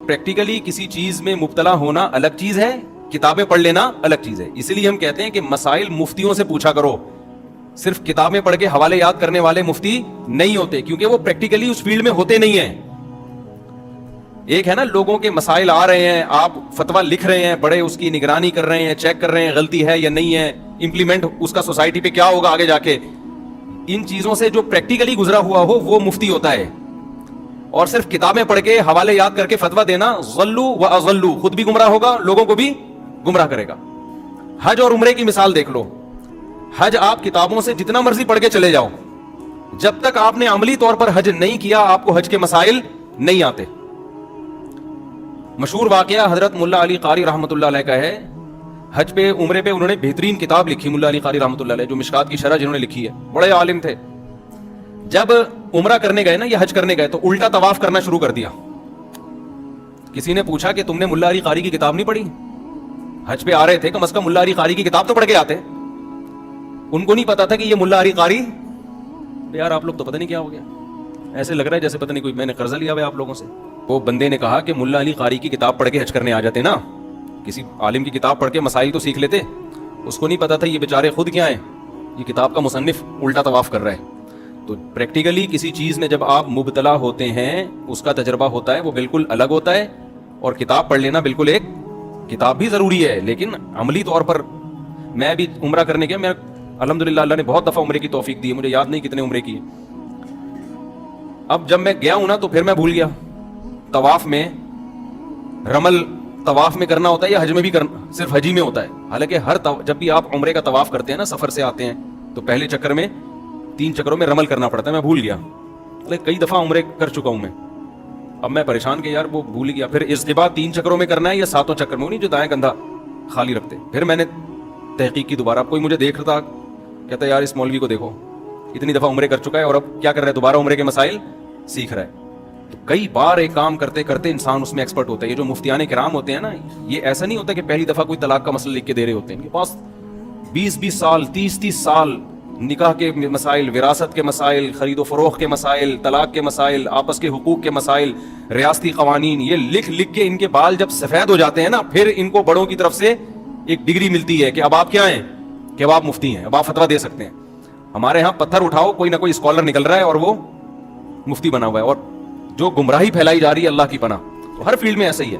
Practically کسی چیز میں مبتلا ہونا الگ چیز ہے, کتابیں پڑھ لینا الگ چیز ہے. اسی لیے ہم کہتے ہیں کہ مسائل مفتیوں سے پوچھا کرو, صرف کتابیں پڑھ کے حوالے یاد کرنے والے مفتی نہیں ہوتے, کیونکہ وہ پریکٹیکلی اس فیلڈ میں ہوتے نہیں ہیں. ایک ہے نا لوگوں کے مسائل آ رہے ہیں, آپ فتویٰ لکھ رہے ہیں, بڑے اس کی نگرانی کر رہے ہیں, چیک کر رہے ہیں غلطی ہے یا نہیں ہے, امپلیمنٹ اس کا سوسائٹی پہ کیا ہوگا آگے جا کے. ان چیزوں سے جو پریکٹیکلی گزرا ہوا ہو وہ مفتی ہوتا ہے, اور صرف کتابیں پڑھ کے حوالے یاد کر کے فتویٰ دینا ضلوا و اضلوا, خود بھی گمراہ ہوگا, لوگوں کو بھی گمراہ کرے گا. حج اور عمرے کی مثال دیکھ لو. حج آپ کتابوں سے جتنا مرضی پڑھ کے چلے جاؤ, جب تک آپ نے عملی طور پر حج نہیں کیا آپ کو حج کے مسائل نہیں آتے. مشہور واقعہ حضرت ملا علی قاری رحمۃ اللہ علیہ کا ہے. حج پہ عمرے پہ انہوں نے بہترین کتاب لکھی ملا علی قاری رحمۃ اللہ علیہ, جو مشکات کی شرح جنہوں نے لکھی ہے, بڑے عالم تھے. جب عمرہ کرنے گئے نا یا حج کرنے گئے تو الٹا طواف کرنا شروع کر دیا. کسی نے پوچھا کہ تم نے ملا علی قاری کی کتاب نہیں پڑھی؟ حج پہ آ رہے تھے, کم از کم ملا علی قاری کی کتاب تو پڑھ کے آتے. ان کو نہیں پتا تھا کہ یہ ملا علی قاری, یار آپ لوگ تو پتہ نہیں کیا ہو گیا, ایسے لگ رہا ہے جیسے پتہ نہیں کوئی میں نے قرضہ لیا ہوا ہے آپ لوگوں سے. وہ بندے نے کہا کہ ملا علی قاری کی کتاب پڑھ کے حج کرنے آ جاتے نا, کسی عالم کی کتاب پڑھ کے مسائل تو سیکھ لیتے. اس کو نہیں پتا تھا یہ بیچارے خود کیا ہیں, یہ کتاب کا مصنف الٹا طواف کر رہا ہے. تو پریکٹیکلی کسی چیز میں جب آپ مبتلا ہوتے ہیں اس کا تجربہ ہوتا ہے, وہ بالکل الگ ہوتا ہے. اور کتاب پڑھ لینا بالکل, ایک کتاب بھی ضروری ہے, لیکن عملی طور پر. میں بھی عمرہ کرنے گیا, میں الحمدللہ اللہ نے بہت دفعہ عمرے کی توفیق دی ہے, مجھے یاد نہیں کتنے عمرے کی. اب جب میں گیا ہوں نا تو پھر میں بھول گیا طواف میں رمل طواف میں کرنا ہوتا ہے یا حج میں بھی کرنا, صرف حجی میں ہوتا ہے. حالانکہ جب بھی آپ عمرے کا طواف کرتے ہیں نا, سفر سے آتے ہیں تو پہلے چکر میں 3 چکروں میں رمل کرنا پڑتا ہے. میں بھول گیا, کئی دفعہ عمرے کر چکا ہوں میں. اب میں پریشان کہ یار وہ بھول گیا. پھر اس کے بعد 3 چکروں میں کرنا ہے یا 7 چکر میں, نہیں جو دائیں کندھا خالی رکھتے. پھر میں نے تحقیق کی دوبارہ, کوئی مجھے دیکھ رہا تھا, کہتا یار اس مولوی کو دیکھو اتنی دفعہ عمرے کر چکا ہے اور اب کیا کر رہا ہے, دوبارہ عمرے کے مسائل سیکھ رہا ہے. تو کئی بار ایک کام کرتے کرتے انسان اس میں ایکسپرٹ ہوتا ہے. یہ جو مفتیان کرام ہوتے ہیں نا, یہ ایسا نہیں ہوتا کہ پہلی دفعہ کوئی طلاق کا مسئلہ لکھ کے دے رہے ہوتے ہیں. ان کے پاس 20 سال 30 سال نکاح کے مسائل, وراثت کے مسائل, خرید و فروخت کے مسائل, طلاق کے مسائل, آپس کے حقوق کے مسائل, ریاستی قوانین, یہ لکھ لکھ کے ان کے بال جب سفید ہو جاتے ہیں نا, پھر ان کو بڑوں کی طرف سے ایک ڈگری ملتی ہے کہ اب آپ کیا ہیں, کہ اب آپ مفتی ہیں, اب آپ فتویٰ دے سکتے ہیں. ہمارے ہاں پتھر اٹھاؤ کوئی نہ کوئی اسکالر نکل رہا ہے اور وہ مفتی بنا ہوا ہے, اور جو گمراہی پھیلائی جا رہی ہے اللہ کی پناہ. تو ہر فیلڈ میں ایسا ہی ہے.